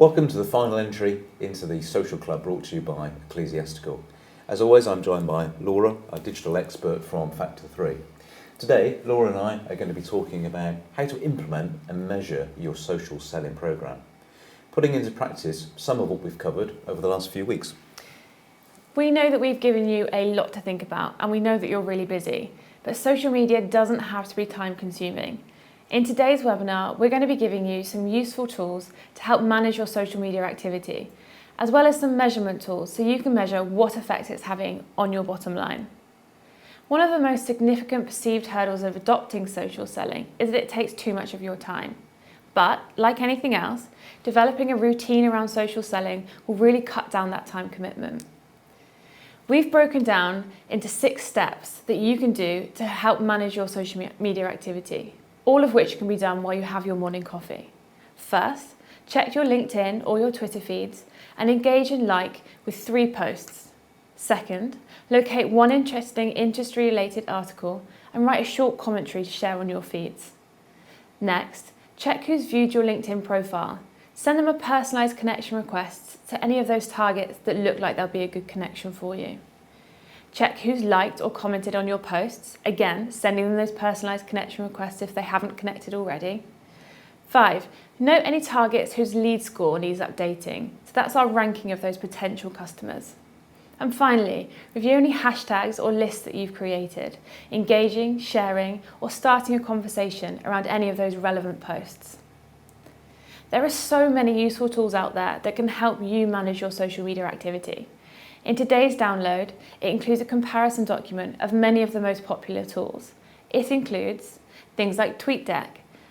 Welcome to the final entry into the Social Club brought to you by Ecclesiastical. As always, I'm joined by Laura, a digital expert from Factor 3. Today, Laura and I are going to be talking about how to implement and measure your social selling programme, putting into practice some of what we've covered over the last few weeks. We know that we've given you a lot to think about, and we know that you're really busy, but social media doesn't have to be time consuming. In today's webinar, we're going to be giving you some useful tools to help manage your social media activity, as well as some measurement tools so you can measure what effect it's having on your bottom line. One of the most significant perceived hurdles of adopting social selling is that it takes too much of your time. But, like anything else, developing a routine around social selling will really cut down that time commitment. We've broken down into 6 steps that you can do to help manage your social media activity, all of which can be done while you have your morning coffee. First, check your LinkedIn or your Twitter feeds and engage and like with 3 posts. Second, locate one interesting industry-related article and write a short commentary to share on your feeds. Next, check who's viewed your LinkedIn profile. Send them a personalised connection request to any of those targets that look like they'll be a good connection for you. Check who's liked or commented on your posts, again, sending them those personalised connection requests if they haven't connected already. 5, note any targets whose lead score needs updating, so that's our ranking of those potential customers. And finally, review any hashtags or lists that you've created, engaging, sharing, or starting a conversation around any of those relevant posts. There are so many useful tools out there that can help you manage your social media activity. In today's download, it includes a comparison document of many of the most popular tools. It includes things like TweetDeck,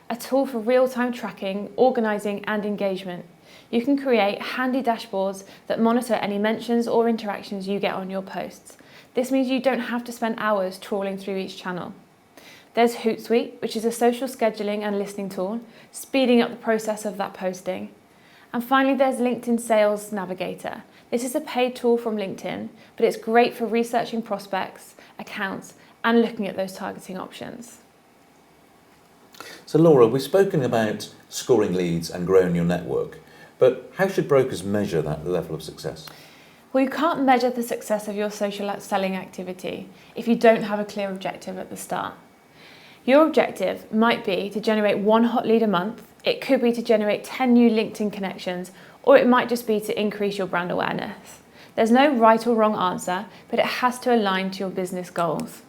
a tool for real-time tracking, organising and engagement. You can create handy dashboards that monitor any mentions or interactions you get on your posts. This means you don't have to spend hours trawling through each channel. There's Hootsuite, which is a social scheduling and listening tool, speeding up the process of that posting. And finally, there's LinkedIn Sales Navigator. This is a paid tool from LinkedIn, but it's great for researching prospects, accounts, and looking at those targeting options. So Laura, we've spoken about scoring leads and growing your network, but how should brokers measure that level of success? Well, you can't measure the success of your social selling activity if you don't have a clear objective at the start. Your objective might be to generate 1 hot lead a month, it could be to generate 10 new LinkedIn connections, or it might just be to increase your brand awareness. There's no right or wrong answer, but it has to align to your business goals.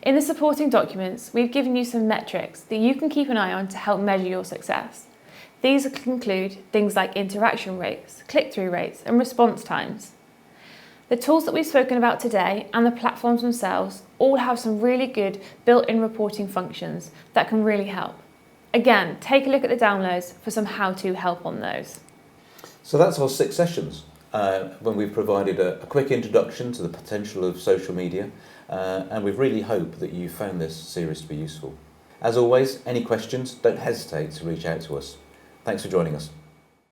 In the supporting documents, we've given you some metrics that you can keep an eye on to help measure your success. These include things like interaction rates, click-through rates, and response times. The tools that we've spoken about today and the platforms themselves all have some really good built-in reporting functions that can really help. Again, take a look at the downloads for some how-to help on those. So that's our 6 sessions, when we've provided a quick introduction to the potential of social media, and we really hope that you found this series to be useful. As always, any questions, don't hesitate to reach out to us. Thanks for joining us.